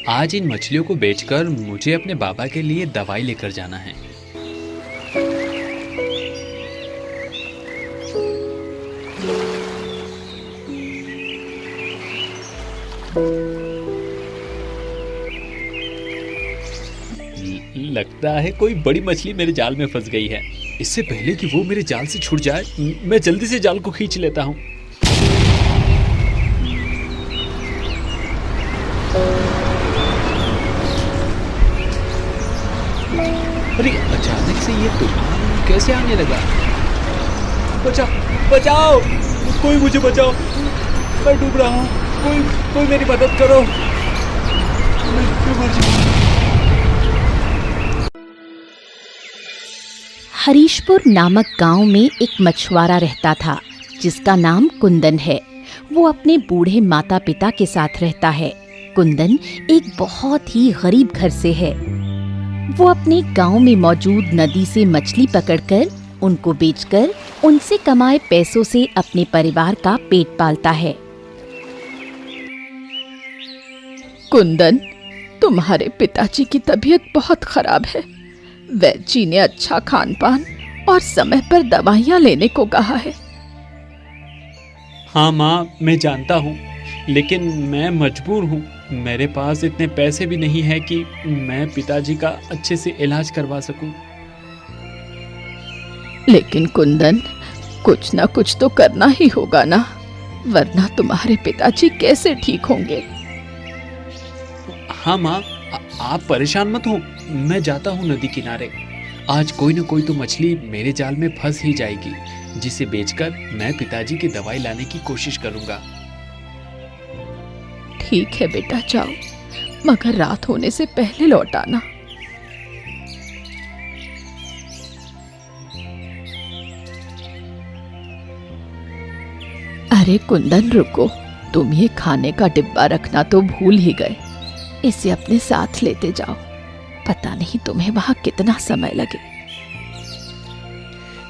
आज इन मछलियों को बेचकर मुझे अपने बाबा के लिए दवाई लेकर जाना है। लगता है कोई बड़ी मछली मेरे जाल में फंस गई है। इससे पहले कि वो मेरे जाल से छूट जाए, मैं जल्दी से जाल को खींच लेता हूँ। अरे अचानक से ये तूफान कैसे आने लगा? बचाओ बचाओ, कोई मुझे बचाओ, मैं डूब रहा हूँ। कोई मेरी मदद करो, मैं मर जाऊँ। हरीशपुर नामक गांव में एक मछुआरा रहता था जिसका नाम कुंदन है। वो अपने बूढ़े माता पिता के साथ रहता है। कुंदन एक बहुत ही गरीब घर से है। वो अपने गांव में मौजूद नदी से मछली पकड़कर उनको बेचकर उनसे कमाए पैसों से अपने परिवार का पेट पालता है। कुंदन, तुम्हारे पिताजी की तबीयत बहुत खराब है। वैद्य जी ने अच्छा खान पान और समय पर दवाइयाँ लेने को कहा है। हाँ माँ, मैं जानता हूँ, लेकिन मैं मजबूर हूँ। मेरे पास इतने पैसे भी नहीं है कि मैं पिताजी का अच्छे से इलाज करवा सकूं। लेकिन कुंदन, कुछ ना कुछ तो करना ही होगा ना, वरना तुम्हारे पिताजी कैसे ठीक होंगे। हाँ माँ, आप परेशान मत हो, मैं जाता हूँ नदी किनारे। आज कोई न कोई तो मछली मेरे जाल में फंस ही जाएगी, जिसे बेचकर मैं पिताजी की दवाई लाने की कोशिश करूंगा। ठीक है बेटा, जाओ, मगर रात होने से पहले लौट आना। अरे कुंदन, रुको, तुम ये खाने का डिब्बा रखना तो भूल ही गए। इसे अपने साथ लेते जाओ, पता नहीं तुम्हें वहां कितना समय लगे।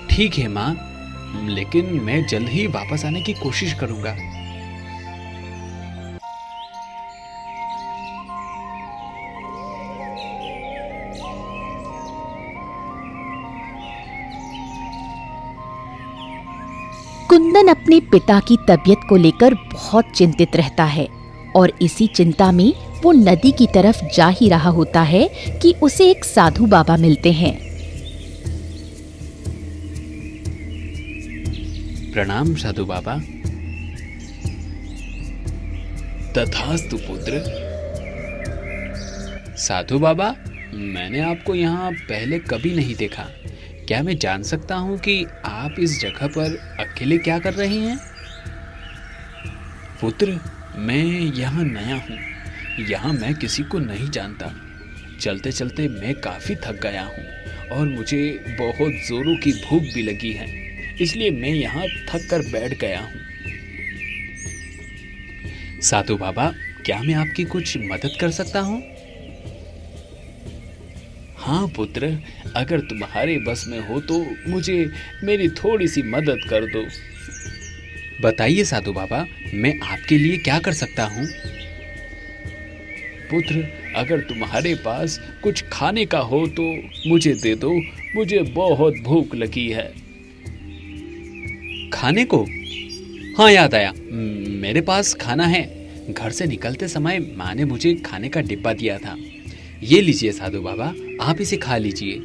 ठीक है माँ, लेकिन मैं जल्द ही वापस आने की कोशिश करूंगा। कुंदन अपने पिता की तबीयत को लेकर बहुत चिंतित रहता है और इसी चिंता में वो नदी की तरफ जा ही रहा होता है कि उसे एक साधु बाबा मिलते हैं। प्रणाम साधु बाबा। तथास्तु पुत्र। साधु बाबा, मैंने आपको यहाँ पहले कभी नहीं देखा। क्या मैं जान सकता हूँ कि आप इस जगह पर अकेले क्या कर रहे हैं? पुत्र, मैं यहाँ नया हूँ। यहाँ मैं किसी को नहीं जानता। चलते चलते मैं काफ़ी थक गया हूँ और मुझे बहुत ज़ोरों की भूख भी लगी है, इसलिए मैं यहाँ थक कर बैठ गया हूँ। साधु बाबा, क्या मैं आपकी कुछ मदद कर सकता हूँ? हाँ पुत्र, अगर तुम्हारे बस में हो तो मुझे मेरी थोड़ी सी मदद कर दो। बताइए साधु बाबा, मैं आपके लिए क्या कर सकता हूँ? पुत्र, अगर तुम्हारे पास कुछ खाने का हो तो मुझे दे दो, मुझे बहुत भूख लगी है। खाने को? हाँ, याद आया, मेरे पास खाना है। घर से निकलते समय माँ ने मुझे खाने का डिब्बा दिया था। ये लीजिए साधु बाबा, आप इसे खा लीजिए।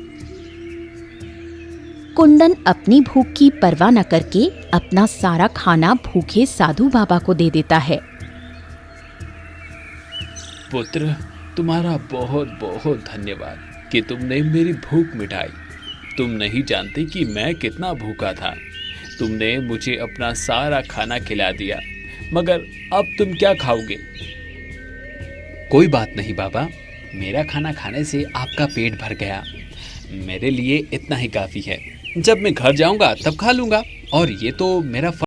कुंदन अपनी भूख की परवाह न करके अपना सारा खाना भूखे साधु बाबा को दे देता है। पुत्र, तुम्हारा बहुत बहुत धन्यवाद कि तुमने मेरी भूख मिटाई। तुम नहीं जानते कि मैं कितना भूखा था। तुमने मुझे अपना सारा खाना खिला दिया, मगर अब तुम क्या खाओगे? कोई बात नहीं बाबा, मेरा खाना खाने से आपका पेट भर गया। मेरे लिए इतना ही काफ़ी है। जब मैं घर जाऊंगा तब खा लूंगा, और ये तो मेरा